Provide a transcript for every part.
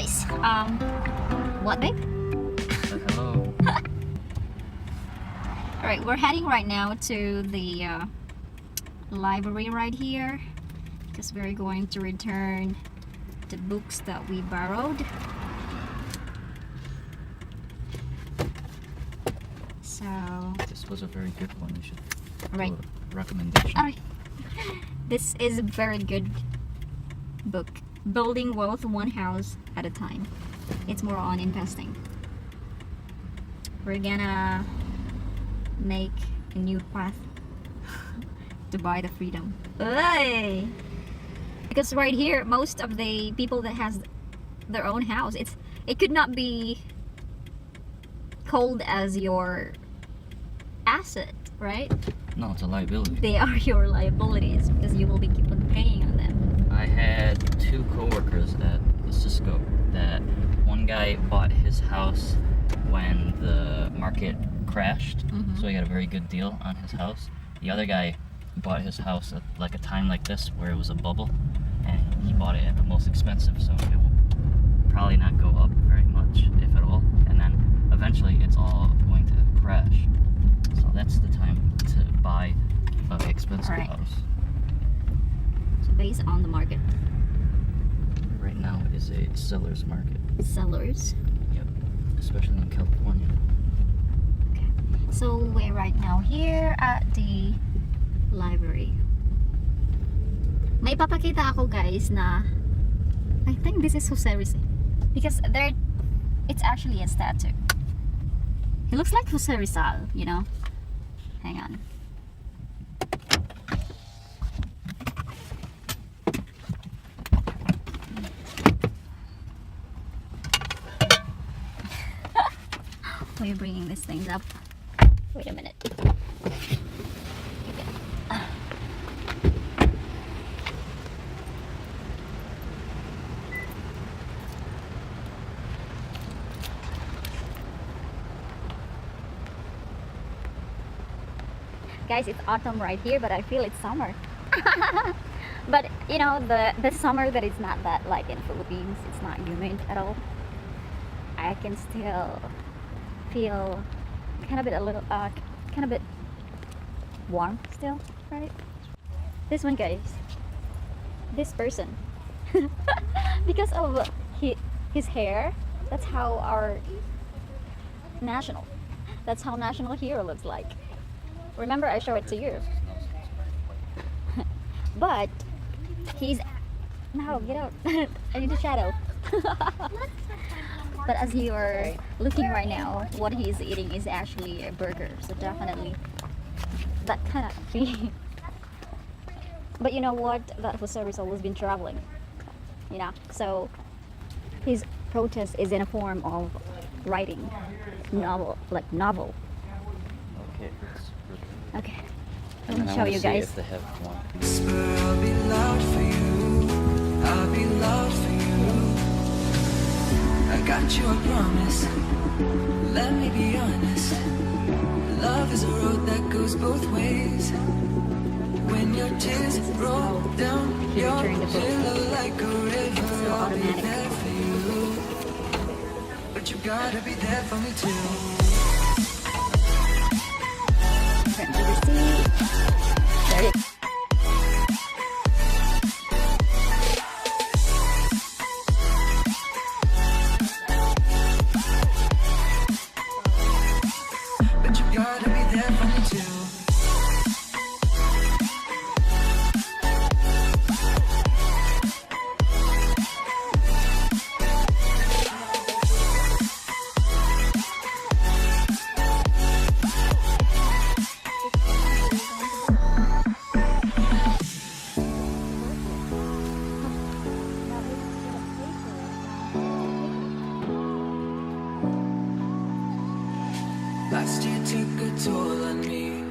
guys. What, babe? Hello. Alright, we're heading right now to the library right here because we're going to return the books that we borrowed. So This was a very good one. You should Right. do a recommendation. alright. This is a very good book. Building Wealth One House at a Time. It's more on investing. We're gonna make a new path to buy the freedom. Hey! Because right here, most of the people that has their own house, it could not be called as your asset, right? No, it's a liability. They are your liabilities because you will be keep on paying on them. I had two coworkers at Cisco that one guy bought his house when the market crashed, so he got a very good deal on his house. The other guy bought his house at like a time like this where it was a bubble, and he bought it at the most expensive, so it will probably not go up very much, if at all. And then eventually it's all going to crash. So that's the time to buy an expensive Right. house. So based on the market, Right now is a seller's market. sellers. Yep. Especially in California. Okay. So we're right now here at the library. May ipapakita ako guys na I think this is Jose Rizal because it's actually a statue. He looks like Jose Rizal, you know. Hang on. Why are you bringing these things up? Wait a minute. Guys, it's autumn right here, but I feel it's summer. But you know, the summer that is not that like in Philippines, it's not humid at all. I can still feel kind of bit warm still, right? This one, guys, this person, because of his hair, that's how national hero looks like. Remember, I showed it to you. But he's no, get out. I need a shadow. But as you are looking right now, what he's eating is actually a burger. So definitely that cannot be. But you know what? That Jose Rizal has been traveling. You know, so his protest is in a form of writing novel. Okay. Okay, let me show you guys. If they have one. I'll be loud for you. I'll be loud for you. I got you, I promise. Let me be honest. Love is a road that goes both ways. When your tears roll down your pillow like a river, I'll be there for you. But you gotta be there for me too. Turn to the sea. There it is. But you gotta be there for me too. Last year took a toll on me,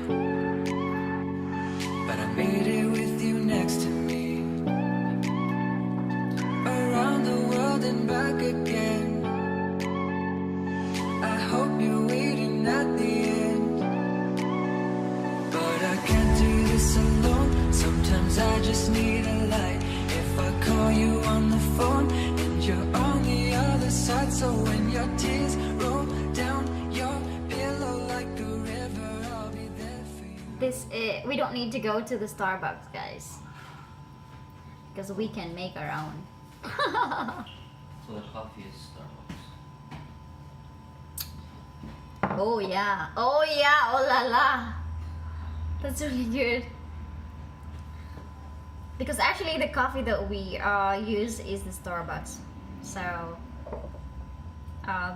but I made it with you next to me. Around the world and back again. I hope you're waiting at the end. But I can't do this alone. Sometimes I just need a light. If I call you on the phone and you're on the other So when your tears roll down your pillow like a river, I'll be there for you. We don't need to go to the Starbucks, guys, because we can make our own. So the coffee is Starbucks. Oh yeah, oh yeah, oh la la. That's really good. Because actually the coffee that we use is the Starbucks. So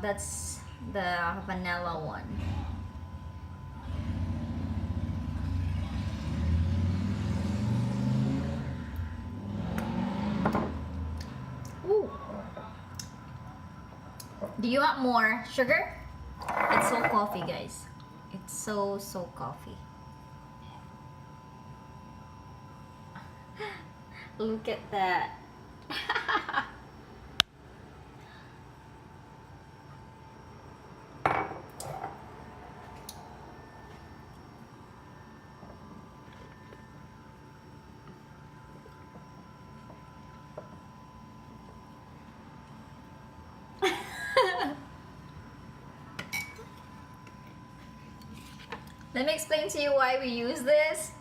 that's the vanilla one. Ooh. Do you want more sugar? It's so coffee, guys. It's so coffee. Look at that. Let me explain to you why we use this.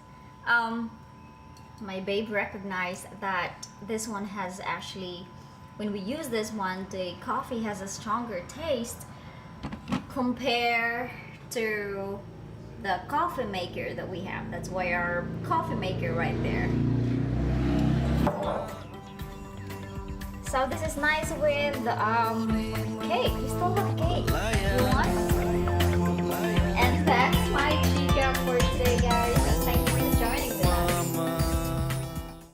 My babe recognized that this one has actually, when we use this one, the coffee has a stronger taste compared to the coffee maker that we have. That's why our coffee maker right there. So this is nice with cake. We still have cake.